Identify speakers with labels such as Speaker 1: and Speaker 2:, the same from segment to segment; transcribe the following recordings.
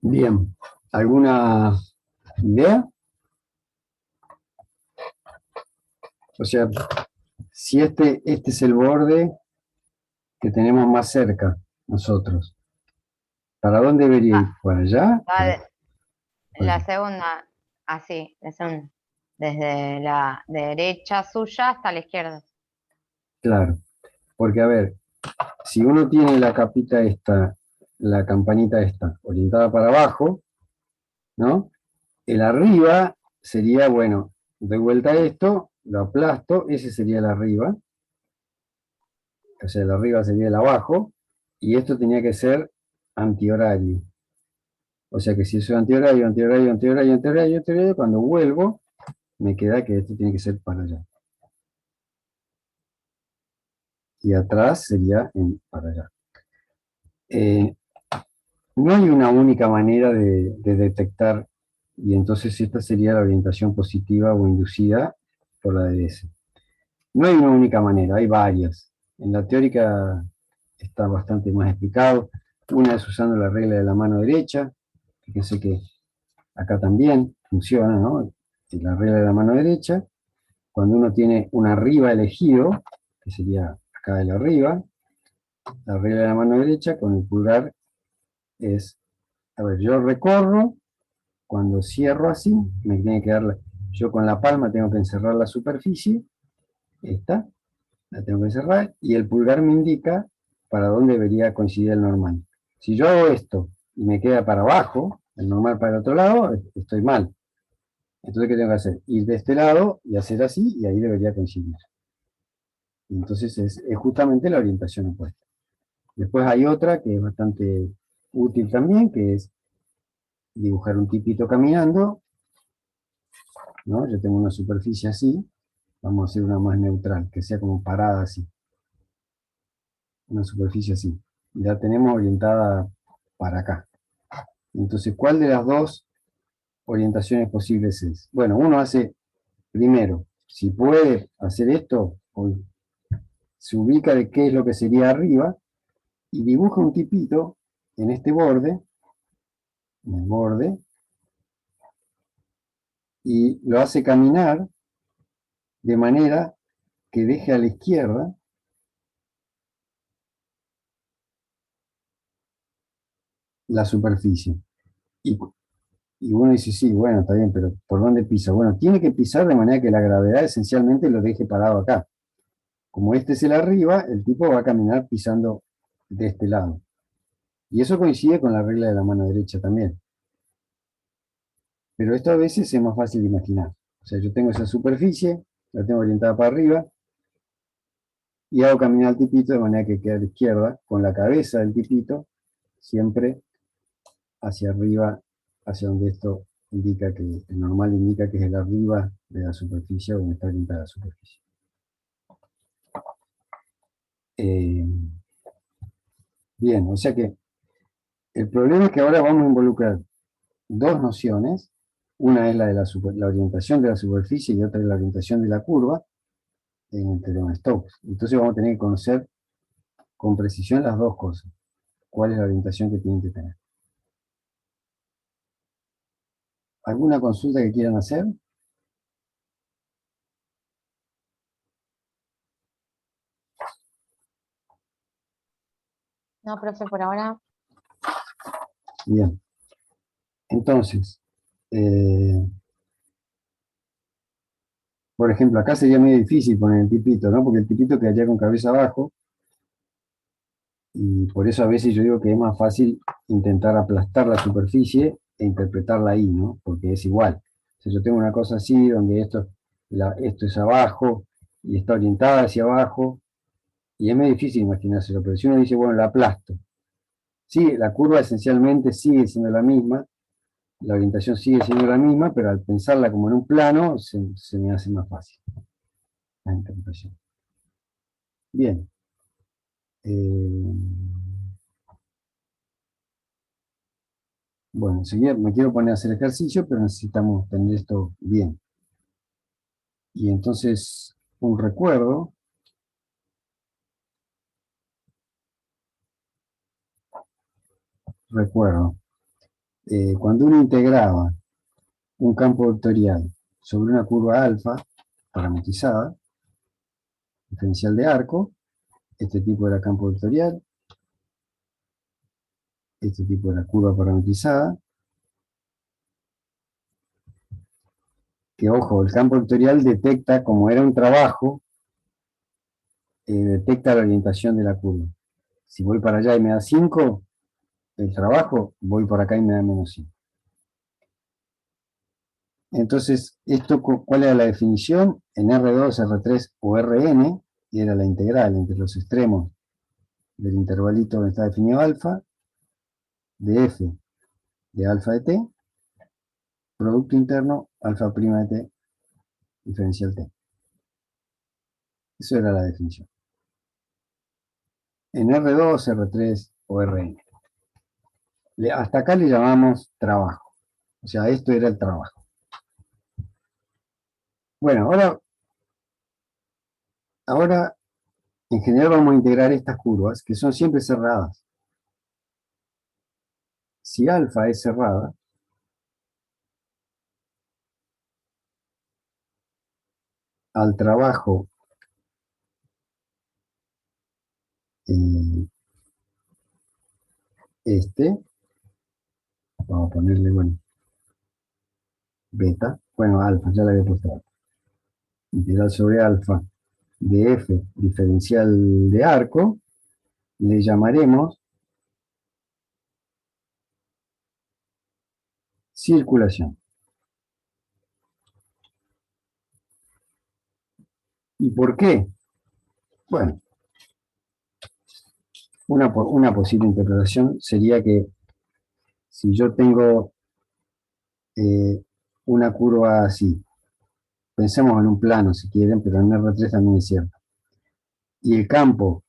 Speaker 1: Bien, ¿alguna idea? O sea, si este es el borde que tenemos más cerca nosotros, ¿para dónde debería ir?
Speaker 2: Va,
Speaker 1: ¿Para allá?
Speaker 2: va
Speaker 1: Por
Speaker 2: la
Speaker 1: allá.
Speaker 2: segunda, así, desde la derecha suya hasta la izquierda.
Speaker 1: Claro, porque a ver, si uno tiene la capita esta, la campanita esta, orientada para abajo, ¿no? El arriba sería, bueno, doy vuelta a esto, lo aplasto, ese sería el arriba, o sea, el arriba sería el abajo, y esto tenía que ser antihorario. O sea que si soy antihorario, antihorario, antihorario, antihorario, antihorario, cuando vuelvo, me queda que esto tiene que ser para allá. Y atrás sería para allá. Eh, no hay una única manera de detectar, y entonces esta sería la orientación positiva o inducida por la DDS. No hay una única manera, hay varias. En la teórica está bastante más explicado. Una es usando la regla de la mano derecha. Fíjense que acá también funciona, ¿no? La regla de la mano derecha. Cuando uno tiene un arriba elegido, que sería acá el arriba, la regla de la mano derecha con el pulgar es, a ver, yo recorro, cuando cierro así, me tiene que dar, yo con la palma tengo que encerrar la superficie, esta, la tengo que cerrar, y el pulgar me indica para dónde debería coincidir el normal. Si yo hago esto y me queda para abajo, el normal para el otro lado, estoy mal. Entonces, ¿qué tengo que hacer? Ir de este lado y hacer así, y ahí debería coincidir. Entonces es justamente la orientación opuesta. Después hay otra que es bastante útil también, que es dibujar un tipito caminando, ¿no? Yo tengo una superficie así, vamos a hacer una más neutral, que sea como parada así, una superficie así. Y la tenemos orientada para acá. Entonces, ¿cuál de las dos orientaciones posibles es? Bueno, uno hace, primero, si puede hacer esto, se ubica de qué es lo que sería arriba, y dibuja un tipito en este borde, en el borde, y lo hace caminar de manera que deje a la izquierda la superficie. Y, y uno dice, sí, bueno, está bien, pero ¿por dónde pisa? Bueno, tiene que pisar de manera que la gravedad esencialmente lo deje parado acá. Como este es el arriba, el tipo va a caminar pisando de este lado. Y eso coincide con la regla de la mano derecha también. Pero esto a veces es más fácil de imaginar. O sea, yo tengo esa superficie, la tengo orientada para arriba, y hago caminar al tipito de manera que quede a la izquierda, con la cabeza del tipito siempre hacia arriba, hacia donde esto indica que, el normal indica que es el arriba de la superficie donde está orientada la superficie. Eh, bien, o sea que el problema es que ahora vamos a involucrar dos nociones, una es la de la orientación de la superficie y otra es la orientación de la curva en el teorema de Stokes. Entonces vamos a tener que conocer con precisión las dos cosas. ¿Cuál es la orientación que tienen que tener? ¿Alguna consulta que quieran hacer?
Speaker 2: No, profe, por ahora.
Speaker 1: Bien. Entonces, eh, por ejemplo, acá sería medio difícil poner el tipito, ¿no? Porque el tipito quedaría con cabeza abajo, y por eso a veces yo digo que es más fácil intentar aplastar la superficie e interpretarla ahí, ¿no? Porque es igual. Si yo tengo una cosa así, donde esto es abajo y está orientada hacia abajo, y es muy difícil imaginárselo, pero si uno dice, bueno, la aplasto. Sí, la curva esencialmente sigue siendo la misma, la orientación sigue siendo la misma, pero al pensarla como en un plano, se me hace más fácil la interpretación. Bien. Eh, bueno, enseguida me quiero poner a hacer ejercicio, pero necesitamos tener esto bien. Y entonces, un recuerdo. cuando uno integraba un campo vectorial sobre una curva alfa parametrizada, diferencial de arco, este tipo era campo vectorial, este tipo era curva parametrizada, que ojo, el campo vectorial detecta, como era un trabajo, detecta la orientación de la curva. Si voy para allá y me da 5, el trabajo, voy por acá y me da menos 5. Entonces, ¿cuál era la definición? En R2, R3 o Rn, y era la integral entre los extremos del intervalito donde está definido alfa, de f de alfa de t, producto interno alfa prima de t, diferencial t. Eso era la definición. En R2, R3 o Rn. Hasta acá le llamamos trabajo. O sea, esto era el trabajo. Bueno, ahora en general vamos a integrar estas curvas, que son siempre cerradas. Si alfa es cerrada, al trabajo eh, este, vamos a ponerle, bueno, beta, bueno, alfa, ya le había puesto alfa. Integral sobre alfa de f diferencial de arco, le llamaremos circulación. ¿Y por qué? Bueno, una posible interpretación sería que si yo tengo eh, una curva así, pensemos en un plano si quieren, pero en R3 también es cierto, y el campo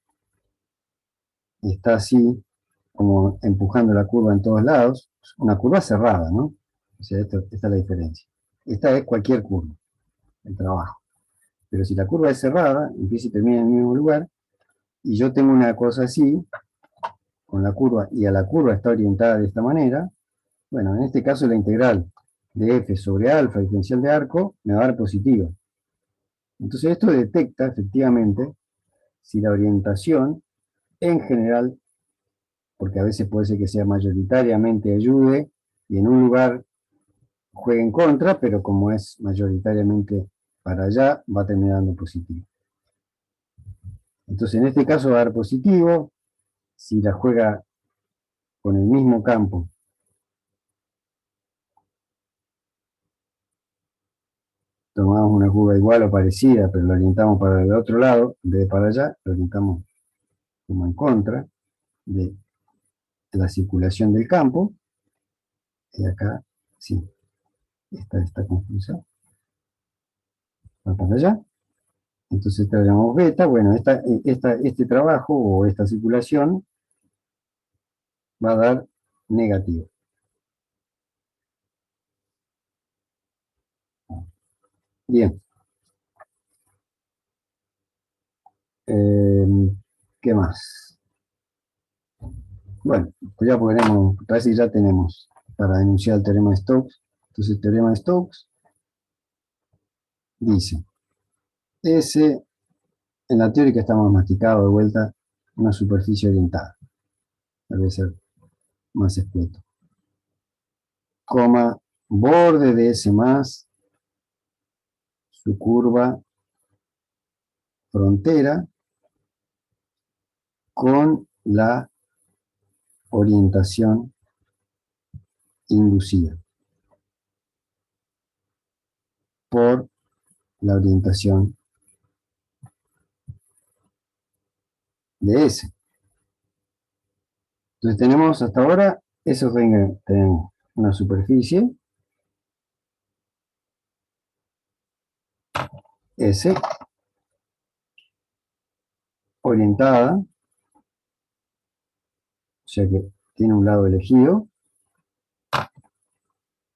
Speaker 1: está así, como empujando la curva en todos lados, una curva cerrada, ¿no? O sea, esta es la diferencia. Esta es cualquier curva, el trabajo. Pero si la curva es cerrada, empieza y termina en el mismo lugar, y yo tengo una cosa así, con la curva, y a la curva está orientada de esta manera, bueno, en este caso la integral de f sobre alfa diferencial de arco me va a dar positiva. Entonces esto detecta efectivamente si la orientación en general, porque a veces puede ser que sea mayoritariamente ayude y en un lugar juegue en contra, pero como es mayoritariamente para allá, va a terminar dando positivo. Entonces en este caso va a dar positivo, si la juega con el mismo campo, tomamos una curva igual o parecida, pero la orientamos para el otro lado, en vez de para allá, la orientamos como en contra de la circulación del campo, y acá, sí, esta confusa, va para allá, entonces esta la llamamos beta, bueno, este trabajo o esta circulación va a dar negativo. Bien, eh, ¿qué más? Bueno, pues ya podremos, casi ya tenemos para denunciar el teorema de Stokes. Entonces el teorema de Stokes dice, S, en la teórica está más masticado de vuelta, una superficie orientada, debe ser más escueto, coma, borde de S más, su curva frontera con la orientación inducida por la orientación de S. Entonces tenemos hasta ahora esos tenemos una superficie S orientada, o sea que tiene un lado elegido.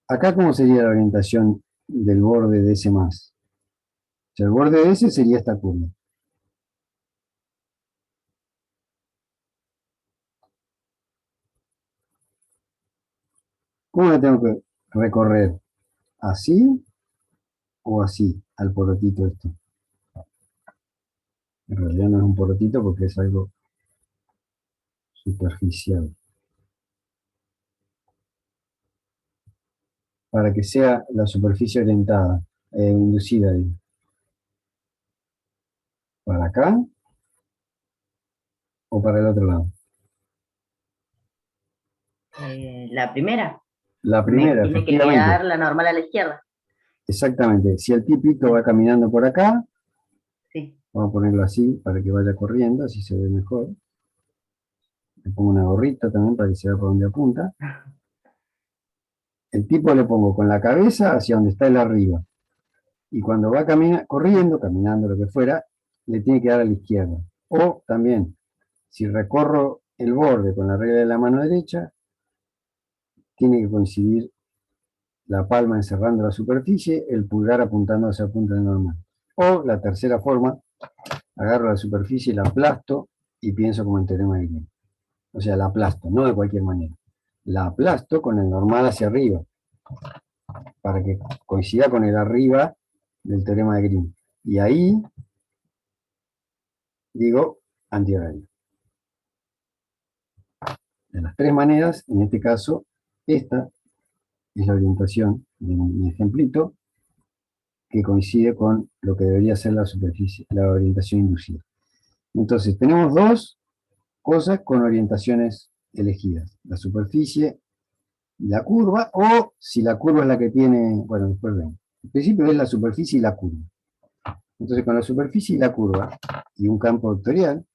Speaker 1: Acá, ¿cómo sería la orientación del borde de S más? O sea, el borde de S sería esta curva. ¿Cómo la tengo que recorrer? ¿Así o así? Al porotito esto. En realidad no es un porotito porque es algo superficial. Para que sea la superficie orientada, inducida ahí. ¿Para acá o para el otro lado?
Speaker 3: La primera.
Speaker 1: La
Speaker 3: Me
Speaker 1: primera,
Speaker 3: tiene que
Speaker 1: efectivamente.
Speaker 3: quedar la normal a la izquierda.
Speaker 1: Exactamente. Si el tipito va caminando por acá,
Speaker 3: Sí.
Speaker 1: vamos a ponerlo así para que vaya corriendo, así se ve mejor. Le pongo una gorrita también para que se vea por donde apunta. El tipo le pongo con la cabeza hacia donde está el arriba. Y cuando va corriendo, caminando, lo que fuera, le tiene que dar a la izquierda. O también, si recorro el borde con la regla de la mano derecha, tiene que coincidir la palma encerrando la superficie, el pulgar apuntando hacia el punto normal. O la tercera forma, agarro la superficie, la aplasto y pienso como en teorema de Green. O sea, la aplasto, no de cualquier manera. La aplasto con el normal hacia arriba, para que coincida con el arriba del teorema de Green. Y ahí digo antihorario. De las tres maneras, en este caso, esta es la orientación de mi ejemplito, que coincide con lo que debería ser la superficie, la orientación inducida. Entonces, tenemos dos cosas con orientaciones elegidas, la superficie y la curva, o si la curva es la que tiene, bueno, después vemos. En principio es la superficie y la curva. Entonces, con la superficie y la curva, y un campo vectorial,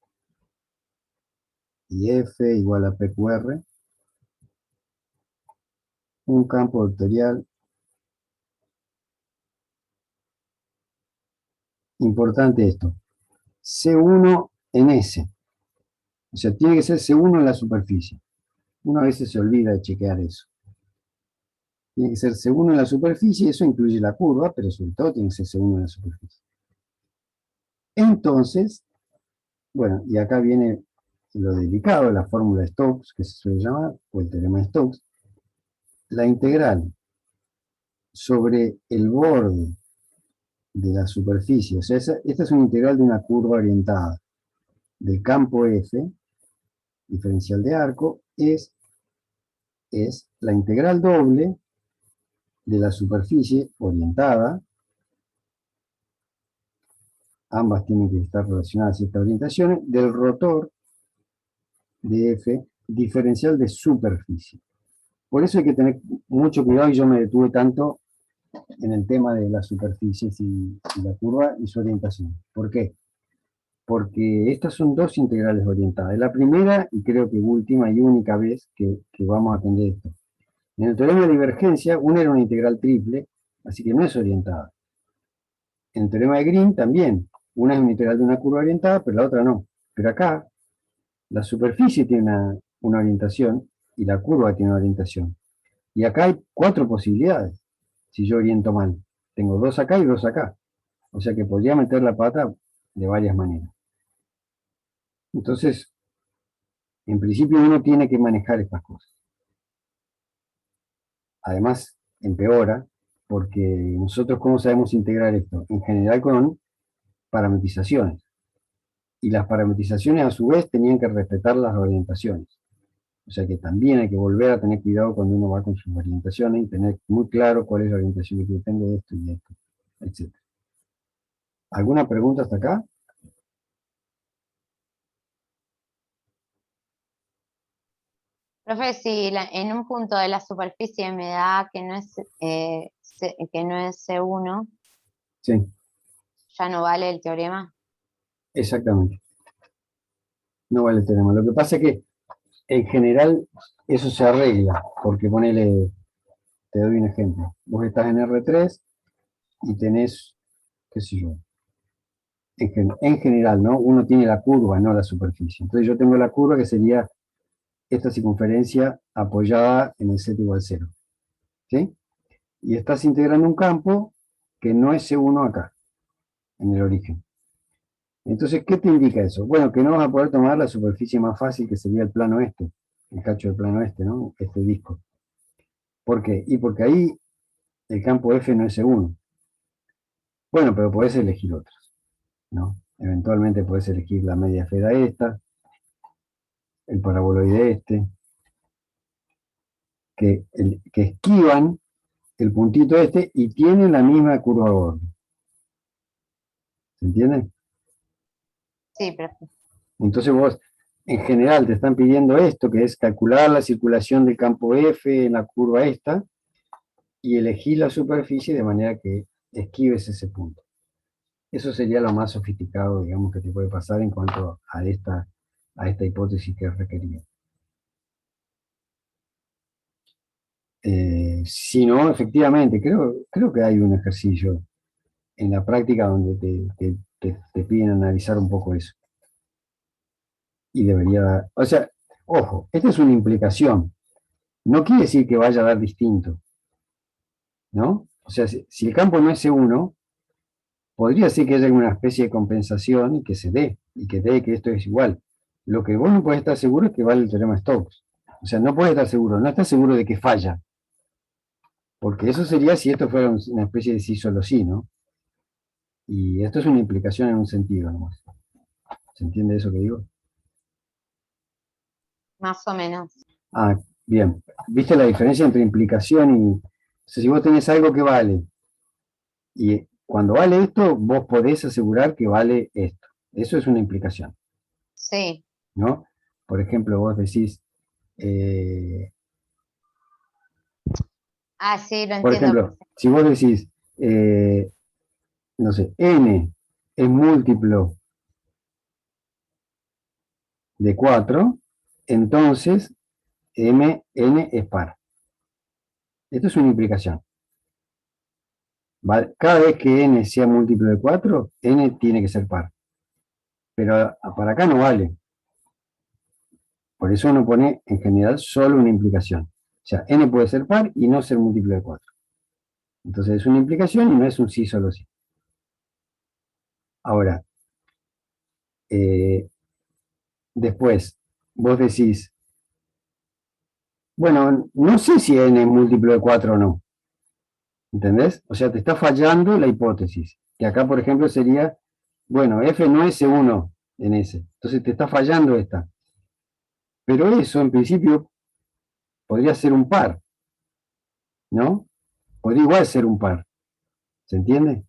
Speaker 1: y F igual a PQR, un campo vectorial importante esto, C1 en S. O sea, tiene que ser C1 en la superficie. Uno a veces se olvida de chequear eso. Tiene que ser C1 en la superficie, eso incluye la curva, pero sobre todo tiene que ser C1 en la superficie. Entonces, bueno, y acá viene lo delicado, la fórmula de Stokes, que se suele llamar, o el teorema de Stokes. La integral sobre el borde de la superficie, o sea, esta es una integral de una curva orientada del campo F, diferencial de arco, es la integral doble de la superficie orientada, ambas tienen que estar relacionadas a ciertas orientaciones, del rotor de F, diferencial de superficie. Por eso hay que tener mucho cuidado, y yo me detuve tanto en el tema de las superficies y la curva y su orientación. ¿Por qué? Porque estas son dos integrales orientadas. Es la primera y creo que última y única vez que vamos a atender esto. En el teorema de divergencia, una era una integral triple, así que no es orientada. En el teorema de Green también, una es una integral de una curva orientada, pero la otra no. Pero acá, la superficie tiene una orientación y la curva tiene una orientación. Y acá hay cuatro posibilidades, si yo oriento mal. Tengo dos acá y dos acá. O sea que podría meter la pata de varias maneras. Entonces, en principio uno tiene que manejar estas cosas. Además, empeora, porque nosotros cómo sabemos integrar esto, en general con parametrizaciones. Y las parametrizaciones a su vez tenían que respetar las orientaciones. O sea que también hay que volver a tener cuidado cuando uno va con sus orientaciones y tener muy claro cuál es la orientación que depende de esto y de esto, etc. ¿Alguna pregunta hasta acá?
Speaker 2: Profe, si en un punto de la superficie me da que no es C1,
Speaker 1: Sí,
Speaker 2: ¿ya no vale el teorema?
Speaker 1: exactamente. No vale el teorema. Lo que pasa es que en general eso se arregla, porque ponele, te doy un ejemplo. Vos estás en R3 y tenés, qué sé yo, en general, ¿no? Uno tiene la curva, no la superficie. Entonces yo tengo la curva que sería esta circunferencia apoyada en el z igual 0. ¿Sí? Y estás integrando un campo que no es C1 acá, en el origen. Entonces, ¿qué te indica eso? Bueno, que no vas a poder tomar la superficie más fácil, que sería el plano este, el cacho del plano este, ¿no? Este disco. ¿Por qué? Y porque ahí el campo F no es C1. Bueno, pero podés elegir otros, ¿no? Eventualmente podés elegir la media esfera esta, el paraboloide este, que esquivan el puntito este y tienen la misma curva borde. ¿Se entiende?
Speaker 2: Sí, perfecto.
Speaker 1: Entonces vos, en general, te están pidiendo esto, que es calcular la circulación del campo F en la curva esta, y elegir la superficie de manera que esquives ese punto. Eso sería lo más sofisticado, digamos, que te puede pasar en cuanto a esta hipótesis que es requerida. Si no, efectivamente, creo que hay un ejercicio en la práctica donde te piden analizar un poco eso. Y debería, o sea, ojo, esta es una implicación. No quiere decir que vaya a dar distinto, ¿no? O sea, si el campo no es C1, podría ser que haya alguna especie de compensación y que se dé, y que dé que esto es igual. Lo que vos no podés estar seguro es que vale el teorema de Stokes. O sea, no podés estar seguro, no estás seguro de que falla, porque eso sería si esto fuera una especie de sí solo sí, ¿no? Y esto es una implicación en un sentido nomás. ¿Se entiende eso que digo?
Speaker 2: Más o menos.
Speaker 1: Ah, bien. ¿Viste la diferencia entre implicación y... O sea, si vos tenés algo que vale, y cuando vale esto, vos podés asegurar que vale esto. Eso es una implicación,
Speaker 2: Sí.
Speaker 1: ¿no? Por ejemplo, vos decís, eh,
Speaker 2: Ah, sí, lo
Speaker 1: por
Speaker 2: entiendo
Speaker 1: ejemplo,
Speaker 2: perfecto.
Speaker 1: si vos decís, no sé, n es múltiplo de 4, entonces n es par. Esto es una implicación. Cada vez que n sea múltiplo de 4, n tiene que ser par. Pero para acá no vale. Por eso uno pone en general solo una implicación. O sea, n puede ser par y no ser múltiplo de 4. Entonces es una implicación y no es un sí solo sí. Ahora, eh, después, vos decís, bueno, no sé si n es múltiplo de 4 o no. ¿Entendés? O sea, te está fallando la hipótesis. Que acá, por ejemplo, sería, bueno, f no es C1 en S. Entonces te está fallando esta. Pero eso, en principio, podría ser un par, ¿no? Podría igual ser un par. ¿Se entiende?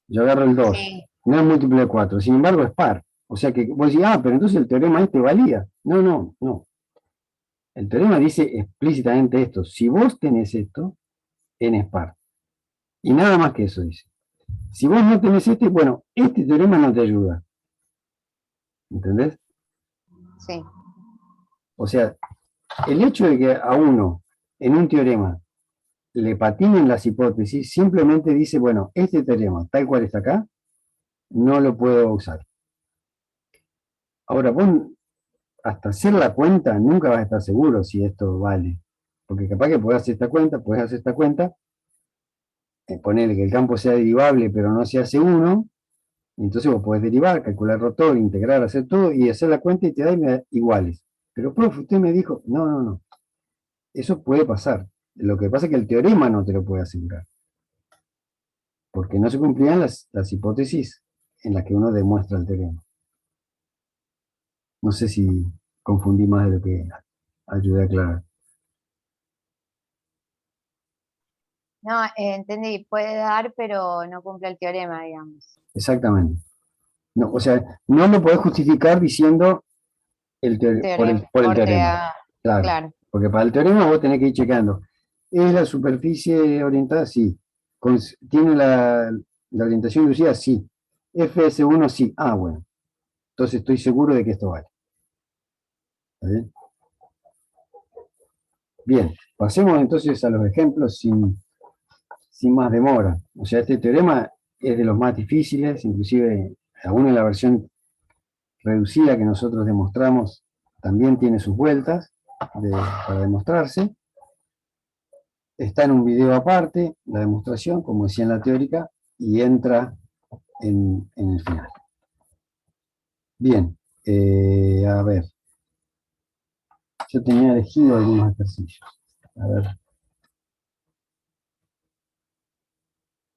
Speaker 1: Yo agarro el 2.
Speaker 2: Sí,
Speaker 1: No es múltiplo de 4. Sin embargo, es par. O sea que vos decís, ah, pero entonces el teorema este valía. No, no, no. El teorema dice explícitamente esto. Si vos tenés esto, n es par. Y nada más que eso dice. Si vos no tenés este, bueno, este teorema no te ayuda. ¿Entendés?
Speaker 2: sí,
Speaker 1: O sea, el hecho de que a uno en un teorema le patinen las hipótesis, simplemente dice, bueno, este teorema, tal cual está acá, no lo puedo usar. Ahora, vos hasta hacer la cuenta nunca vas a estar seguro si esto vale. Porque capaz que podés hacer esta cuenta, ponerle que el campo sea derivable pero no se hace uno, y entonces vos podés derivar, calcular rotor, integrar, hacer todo y hacer la cuenta y te da iguales. Pero profe, usted me dijo, no, no, no, eso puede pasar. Lo que pasa es que el teorema no te lo puede asegurar, porque no se cumplían las hipótesis en las que uno demuestra el teorema. No sé si confundí más de lo que ayudé a aclarar.
Speaker 2: no, entendí, puede dar, pero no cumple el teorema, digamos.
Speaker 1: Exactamente. No, o sea, no lo podés justificar diciendo
Speaker 2: Teorema,
Speaker 1: por el
Speaker 2: porque,
Speaker 1: teorema. Claro,
Speaker 2: claro,
Speaker 1: porque para el teorema vos tenés que ir checando. ¿Es la superficie orientada? Sí. ¿Tiene la orientación inducida? Sí. FS1, sí. Ah, bueno. Entonces estoy seguro de que esto vale. ¿Está bien? Bien, pasemos entonces a los ejemplos sin más demora. O sea, este teorema es de los más difíciles, inclusive aún en la versión reducida que nosotros demostramos, también tiene sus vueltas para demostrarse. Está en un video aparte, la demostración, como decía en la teórica, y entra en el final. Bien, a ver, yo tenía elegido algunos ejercicios. A ver,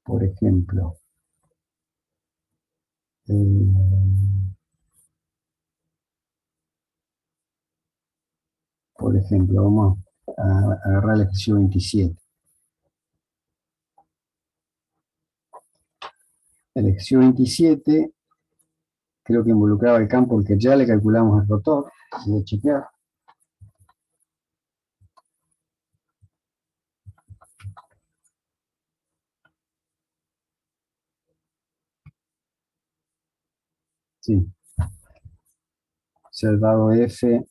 Speaker 1: por ejemplo, eh, vamos a agarrar el ejercicio 27. El ejercicio 27 creo que involucraba el campo al que ya le calculamos el rotor. Voy a chequear. Sí. O sea, el dado f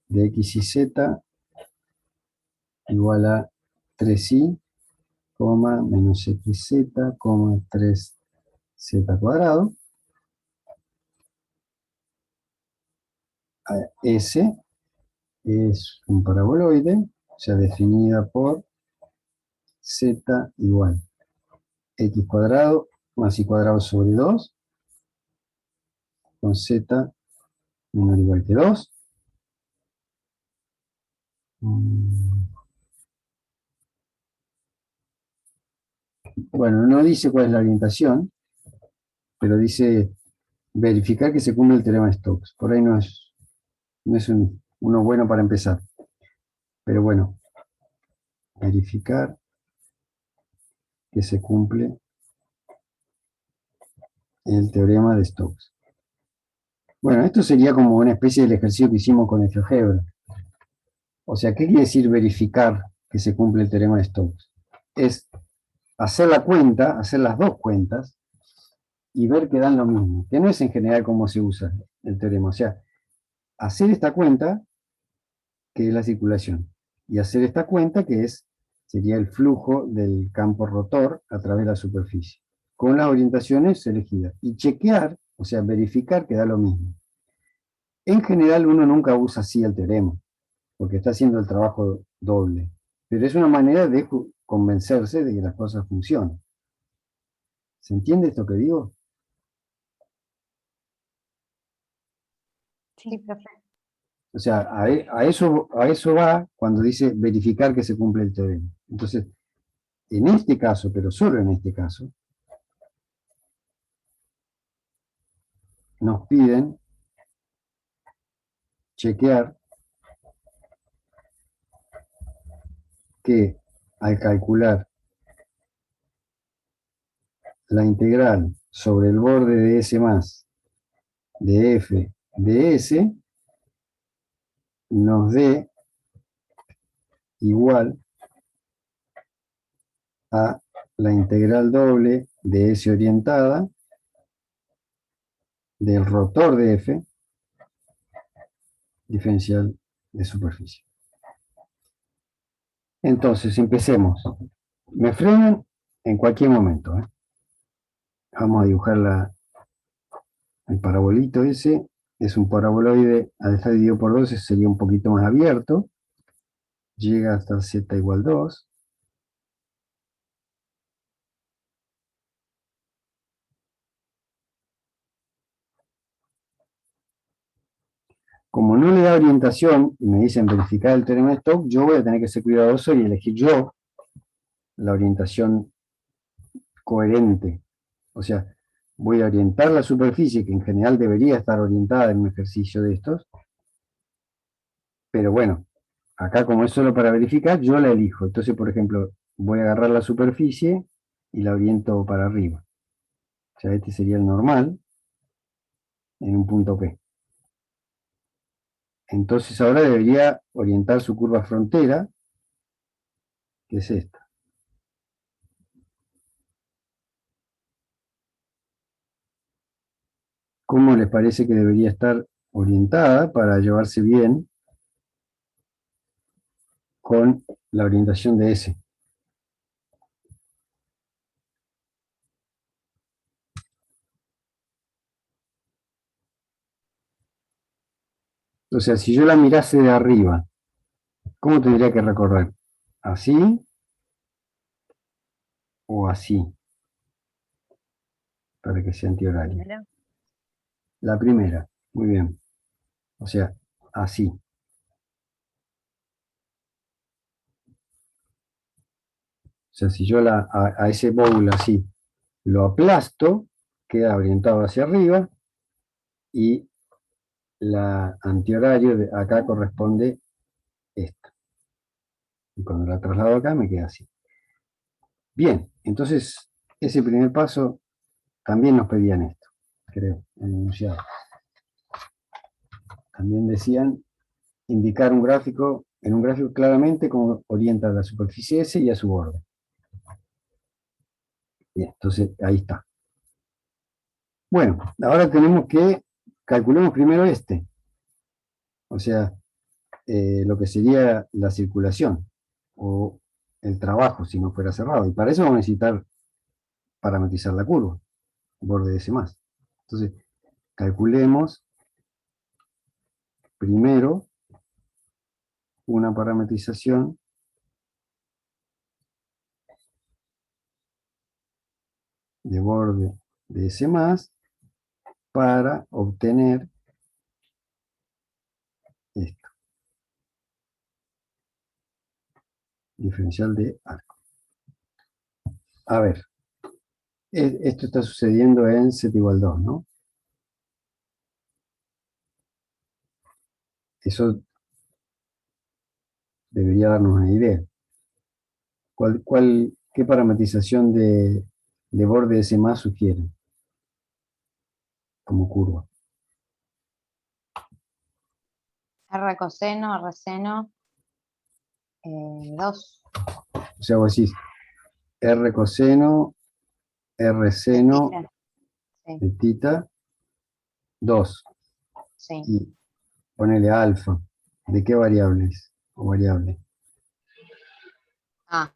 Speaker 1: de x y z igual a 3i, menos xz, 3z cuadrado. S es un paraboloide, o sea, definida por z igual x cuadrado más y cuadrado sobre 2, con z menor o igual que 2. Bueno, no dice cuál es la orientación, pero dice verificar que se cumple el teorema de Stokes. Por ahí no es uno bueno para empezar. Pero bueno, verificar que se cumple el teorema de Stokes. Bueno, esto sería como una especie del ejercicio que hicimos con el GeoGebra. O sea, ¿qué quiere decir verificar que se cumple el teorema de Stokes? Es hacer la cuenta, hacer las dos cuentas, y ver que dan lo mismo, que no es en general cómo se usa el teorema. O sea, hacer esta cuenta, que es la circulación, y hacer esta cuenta, que sería el flujo del campo rotor a través de la superficie, con las orientaciones elegidas. Y chequear, o sea, verificar que da lo mismo. En general uno nunca usa así el teorema, porque está haciendo el trabajo doble. Pero es una manera de convencerse de que las cosas funcionan. ¿Se entiende esto que digo?
Speaker 2: Sí, profe.
Speaker 1: O sea, a eso va cuando dice verificar que se cumple el teorema. Entonces, en este caso, pero solo en este caso, nos piden chequear que al calcular la integral sobre el borde de S más de f de S, nos dé igual a la integral doble de S orientada del rotor de F diferencial de superficie. Entonces, empecemos. Me frenan en cualquier momento. Vamos a dibujar el parabolito ese. Es un paraboloide, al estar dividido por 2 sería un poquito más abierto. Llega hasta z igual 2. Como no le da orientación y me dicen verificar el teorema de Stokes, yo voy a tener que ser cuidadoso y elegir yo la orientación coherente. O sea, voy a orientar la superficie, que en general debería estar orientada en un ejercicio de estos, pero bueno, acá como es solo para verificar, yo la elijo. Entonces, por ejemplo, voy a agarrar la superficie y la oriento para arriba. O sea, este sería el normal en un punto P. Entonces ahora debería orientar su curva frontera, que es esta. ¿Cómo les parece que debería estar orientada para llevarse bien con la orientación de S? O sea, si yo la mirase de arriba, ¿cómo tendría que recorrer? ¿Así o así? Para que sea antihorario. La primera, muy bien. O sea, así. sea, si yo a ese bowl así lo aplasto, queda orientado hacia arriba y la antihorario de acá corresponde esta. Y cuando la traslado acá me queda así. Bien, entonces ese primer paso también nos pedían esto, creo, en el enunciado. También decían indicar en un gráfico claramente cómo orienta a la superficie S y a su borde. Bien, entonces ahí está. Bueno, ahora tenemos que calculemos primero este, o sea, lo que sería la circulación o el trabajo si no fuera cerrado. Y para eso vamos a necesitar parametrizar la curva, borde S más. Entonces, calculemos primero una parametrización de borde de S más para obtener esto, diferencial de arco. A ver, esto está sucediendo en z igual 2, ¿no? Eso debería darnos una idea. ¿Qué parametrización de borde S más sugiere como curva?
Speaker 2: R coseno, R seno, 2.
Speaker 1: O sea, vos decís R coseno, R seno
Speaker 2: Sí,
Speaker 1: de tita, 2.
Speaker 2: sí.
Speaker 1: Y ponele alfa. ¿De qué variables? O variable.
Speaker 2: Ah,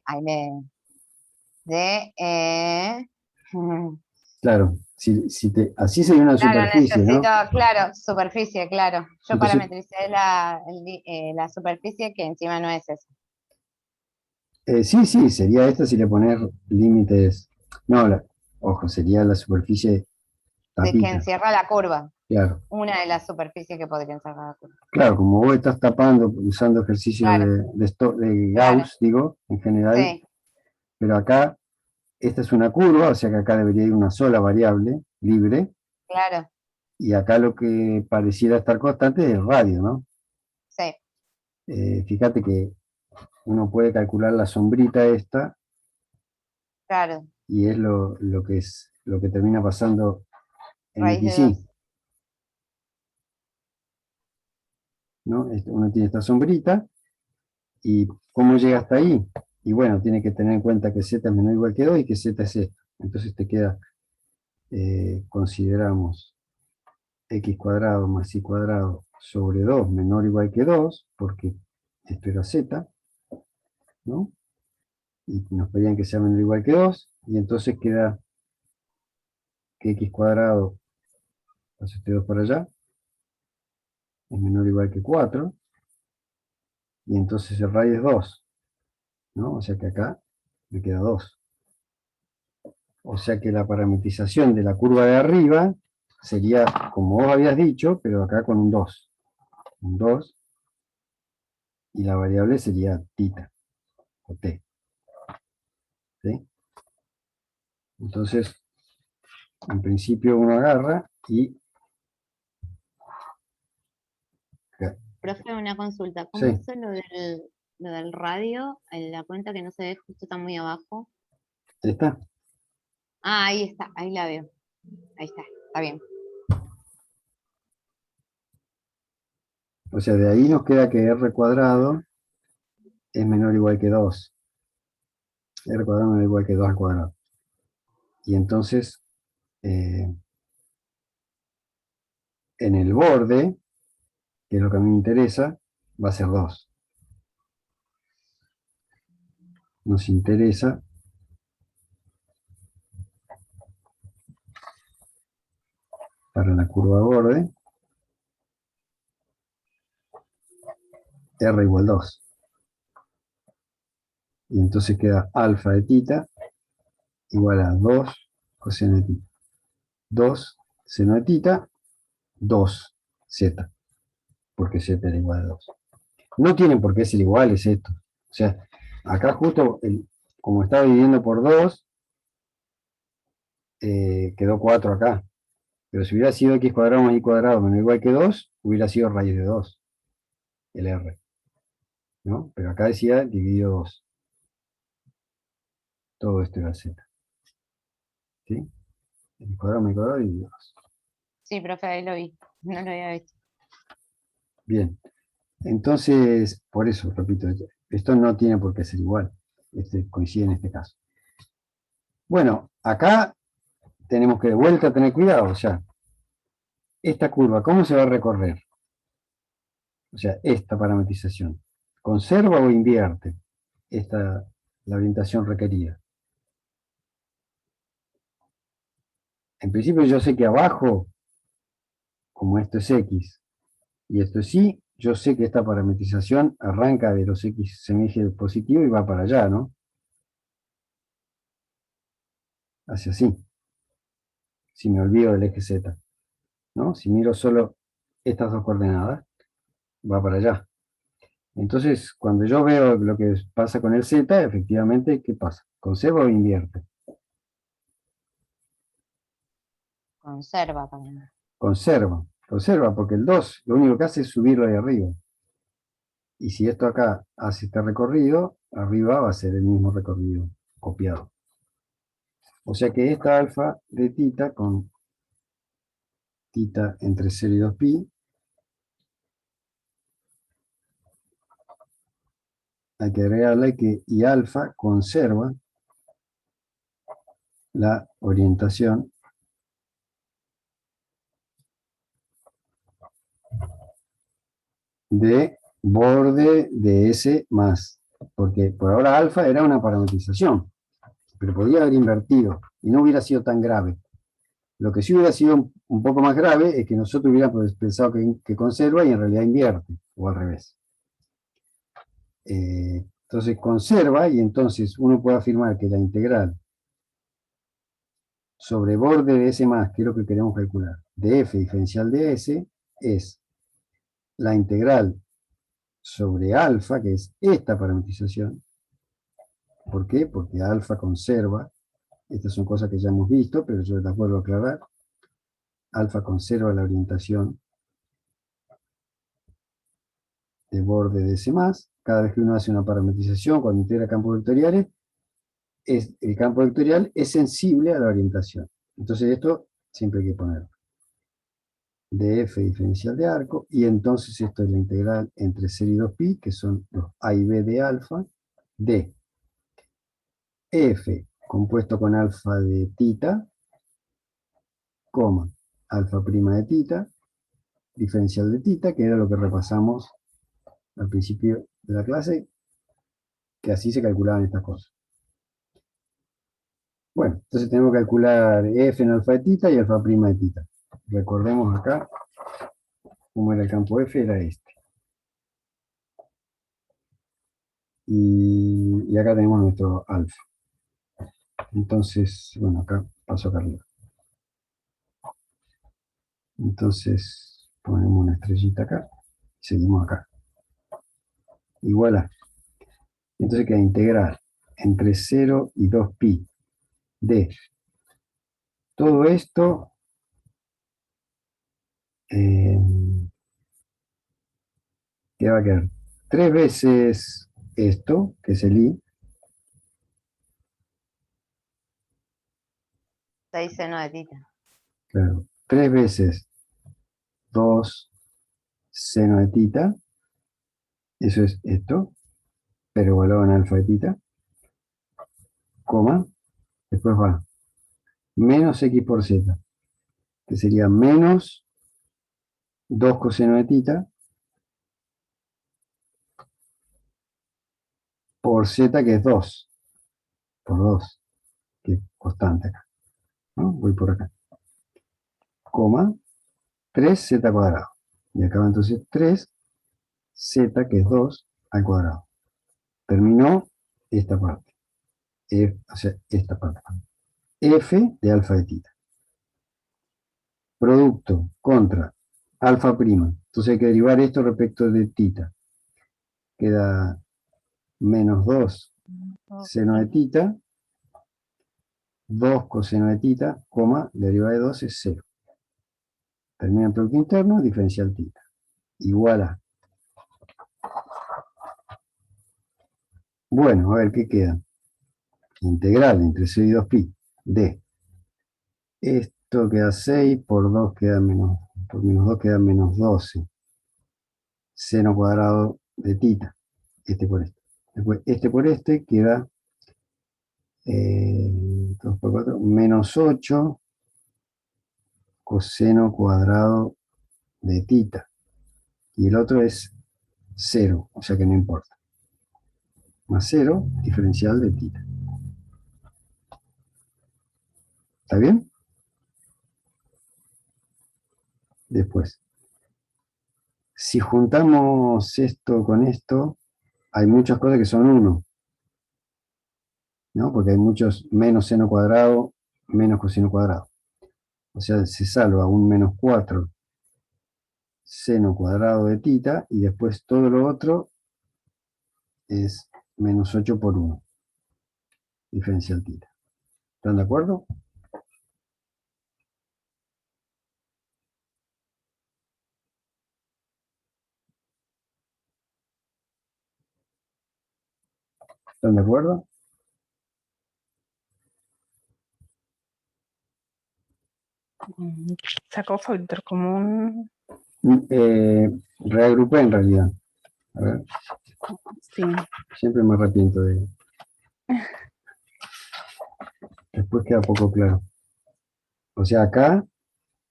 Speaker 2: ahí de,
Speaker 1: Claro, así sería una
Speaker 2: claro,
Speaker 1: superficie,
Speaker 2: necesito,
Speaker 1: ¿no?
Speaker 2: claro, superficie, claro. Yo
Speaker 1: Entonces,
Speaker 2: parametricé la superficie que encima no es eso.
Speaker 1: sí, sería esta si le poner límites. No, ojo, sería la superficie
Speaker 2: De que
Speaker 1: tapita,
Speaker 2: encierra la curva.
Speaker 1: claro.
Speaker 2: Una de las superficies que podría encerrar la curva.
Speaker 1: Claro, como vos estás tapando usando ejercicios
Speaker 2: Claro,
Speaker 1: de
Speaker 2: claro.
Speaker 1: Gauss, digo, en general,
Speaker 2: Sí,
Speaker 1: pero acá, esta es una curva, o sea que acá debería ir una sola variable libre,
Speaker 2: claro,
Speaker 1: y acá lo que pareciera estar constante es el radio, ¿no?
Speaker 2: sí,
Speaker 1: Fíjate que uno puede calcular la sombrita esta,
Speaker 2: claro.
Speaker 1: y es lo que termina pasando en
Speaker 2: Raíz de
Speaker 1: XY,
Speaker 2: 2.
Speaker 1: ¿no? Uno tiene esta sombrita, y ¿cómo llega hasta ahí? Y bueno, tiene que tener en cuenta que z es menor o igual que 2 y que z es esto. Entonces te queda, consideramos x cuadrado más y cuadrado sobre 2 menor o igual que 2, porque esto era z, ¿no? Y nos pedían que sea menor o igual que 2, y entonces queda que x cuadrado, paso este 2 para allá, es menor o igual que 4, y entonces el radio es 2, ¿no? O sea que acá me queda 2. O sea que la parametrización de la curva de arriba sería como vos habías dicho, pero acá con un 2. Un 2, y la variable sería tita, o t. ¿Sí? Entonces, en principio uno agarra y...
Speaker 2: Profe, una consulta. ¿Cómo
Speaker 1: Sí,
Speaker 2: hizo lo del radio? En la cuenta que no se ve, justo está muy abajo.
Speaker 1: está.
Speaker 2: Ah, ahí está, ahí la veo. Ahí está bien.
Speaker 1: O sea, de ahí nos queda que r cuadrado es menor o igual que 2. R cuadrado menor o igual que 2 al cuadrado. Y entonces, eh, en el borde, que es lo que a mí me interesa, va a ser 2. Nos interesa para la curva borde, r igual 2. Y entonces queda alfa de tita igual a 2 coseno de tita. 2 seno de tita, 2 z, porque z era igual a 2. No tienen por qué ser iguales esto. O sea, Acá justo, como estaba dividiendo por 2, quedó 4 acá. Pero si hubiera sido x cuadrado más y cuadrado menos igual que 2, hubiera sido raíz de 2, el r, ¿no? Pero acá decía dividido 2. Todo esto era z, ¿sí? X cuadrado más y cuadrado dividido 2.
Speaker 2: Sí, profe, ahí lo vi. No lo había visto.
Speaker 1: Bien. Entonces, por eso, repito, esto no tiene por qué ser igual. Coincide en este caso. Bueno, acá tenemos que de vuelta tener cuidado. O sea, esta curva, ¿cómo se va a recorrer? O sea, esta parametrización. ¿Conserva o invierte la orientación requerida? En principio yo sé que abajo, como esto es x y esto es y, yo sé que esta parametrización arranca de los x semieje positivo y va para allá, ¿no? Hacia así. Si me olvido del eje z, ¿no? Si miro solo estas dos coordenadas, va para allá. Entonces, cuando yo veo lo que pasa con el z, efectivamente, ¿qué pasa? ¿Conserva o invierte?
Speaker 2: Conserva también.
Speaker 1: Conserva, porque el 2 lo único que hace es subirlo ahí arriba. Y si esto acá hace este recorrido, arriba va a ser el mismo recorrido copiado. O sea que esta alfa de tita con tita entre 0 y 2pi, hay que agregarle que y alfa conserva la orientación de borde de S más. Porque por ahora alfa era una parametrización, pero podía haber invertido y no hubiera sido tan grave. Lo que sí hubiera sido un poco más grave es que nosotros hubiéramos pensado que conserva y en realidad invierte, o al revés. Entonces conserva y entonces uno puede afirmar que la integral sobre borde de S más, que es lo que queremos calcular, de f diferencial de S, es la integral sobre alfa, que es esta parametrización. ¿Por qué? Porque alfa conserva, estas son cosas que ya hemos visto, pero yo las vuelvo a aclarar. Alfa conserva la orientación de borde de S+, cada vez que uno hace una parametrización, cuando integra campos vectoriales, el campo vectorial es sensible a la orientación. Entonces esto siempre hay que ponerlo. De f diferencial de arco, y entonces esto es la integral entre 0 y 2pi, que son los a y b de alfa, de f compuesto con alfa de tita, coma, alfa prima de tita, diferencial de tita, que era lo que repasamos al principio de la clase, que así se calculaban estas cosas. Bueno, entonces tenemos que calcular f en alfa de tita y alfa prima de tita. Recordemos acá cómo era el campo f, era este. Y acá tenemos nuestro alfa. Entonces, bueno, acá paso acá arriba. Entonces, ponemos una estrellita acá y seguimos acá. Igual a. Entonces queda integral entre 0 y 2pi de todo esto que va a quedar 3 veces esto, que es el i,
Speaker 2: 6 seno de tita.
Speaker 1: claro, 3 veces 2 seno de tita, eso es esto, pero evaluado en alfa de tita, coma, después va menos x por z, que sería menos 2 coseno de tita por z, que es 2, por 2, que es constante acá, ¿no? Voy por acá, coma, 3z cuadrado. Y acá va entonces 3z, que es 2, al cuadrado. Terminó esta parte, o sea, esta parte. F de alfa de tita. Producto contra alfa prima. Entonces hay que derivar esto respecto de tita. Queda menos 2 seno de tita, 2 coseno de tita, coma, la derivada de 2 es 0. Termina en producto interno, diferencial tita. Igual a. Bueno, a ver qué queda. Integral entre 0 y 2pi de. Esto queda 6, por 2 queda menos, por menos 2 queda menos 12. Seno cuadrado de tita. Este por este. Después este por este queda 2 por 4, menos 8 coseno cuadrado de tita. Y el otro es 0, o sea que no importa. Más 0, diferencial de tita. ¿Está bien? Después, si juntamos esto con esto, hay muchas cosas que son 1, ¿no? Porque hay muchos menos seno cuadrado, menos coseno cuadrado. O sea, se salva un menos 4 seno cuadrado de tita, y después todo lo otro es menos 8 por 1, diferencial tita. ¿Están de acuerdo? ¿Están de acuerdo?
Speaker 4: Sacó factor común.
Speaker 1: Reagrupé en realidad. A ver,
Speaker 4: Sí.
Speaker 1: siempre me arrepiento de... Después queda poco claro. O sea, acá,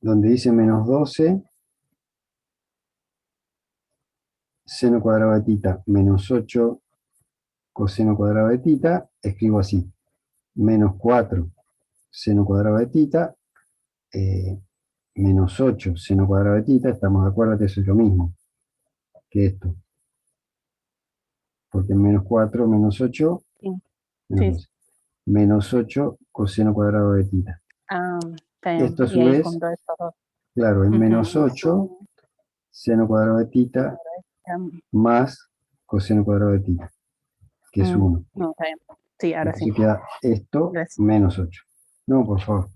Speaker 1: donde dice menos 12, seno cuadrado de tita, menos 8 coseno cuadrado de tita, escribo así. Menos 4 seno cuadrado de tita, menos 8 seno cuadrado de tita, estamos de acuerdo que eso es lo mismo que esto. Porque menos 4 menos 8,
Speaker 4: Sí.
Speaker 1: menos,
Speaker 4: Sí.
Speaker 1: 12. Menos 8 coseno cuadrado de tita.
Speaker 4: Ah, está bien.
Speaker 1: Esto a
Speaker 4: Y
Speaker 1: su
Speaker 4: ahí
Speaker 1: vez,
Speaker 4: junto estos dos.
Speaker 1: claro, es menos
Speaker 4: Ujú.
Speaker 1: 8 seno cuadrado de tita más coseno cuadrado de tita, que es 1.
Speaker 4: No, está bien. Sí, ahora sí.
Speaker 1: Entonces queda esto
Speaker 4: Gracias.
Speaker 1: menos 8. No, por favor.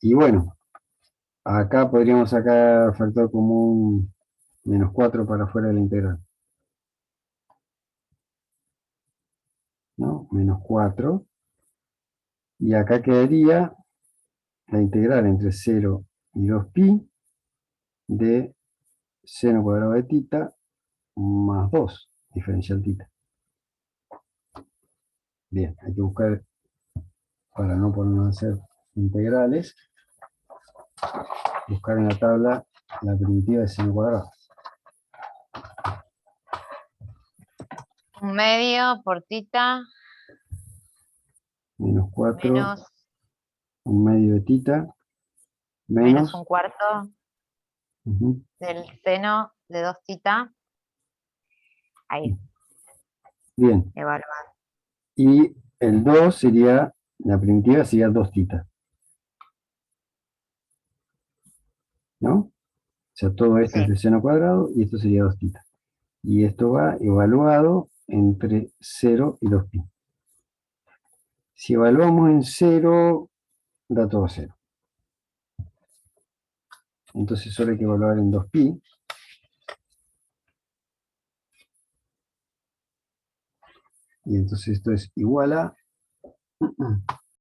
Speaker 1: Y bueno, acá podríamos sacar factor común menos 4 para afuera de la integral. ¿No? Menos 4. Y acá quedaría la integral entre 0 y 2pi de seno cuadrado de tita más 2, diferencial tita. Bien, hay que buscar, para no ponernos a hacer integrales, buscar en la tabla la primitiva de seno cuadrado.
Speaker 2: Un medio por tita
Speaker 1: Menos 4,
Speaker 2: menos,
Speaker 1: un medio de tita,
Speaker 2: menos
Speaker 1: menos,
Speaker 2: un cuarto
Speaker 1: ujú,
Speaker 2: del seno de 2 tita. Ahí,
Speaker 1: bien.
Speaker 2: evaluar.
Speaker 1: Y el 2 sería, la primitiva sería 2 tita. ¿No? O sea, todo esto es
Speaker 2: Sí,
Speaker 1: de seno cuadrado y esto sería 2 tita. Y esto va evaluado entre 0 y 2pi. Si evaluamos en 0, da todo 0. Entonces solo hay que evaluar en 2pi. Y entonces esto es igual a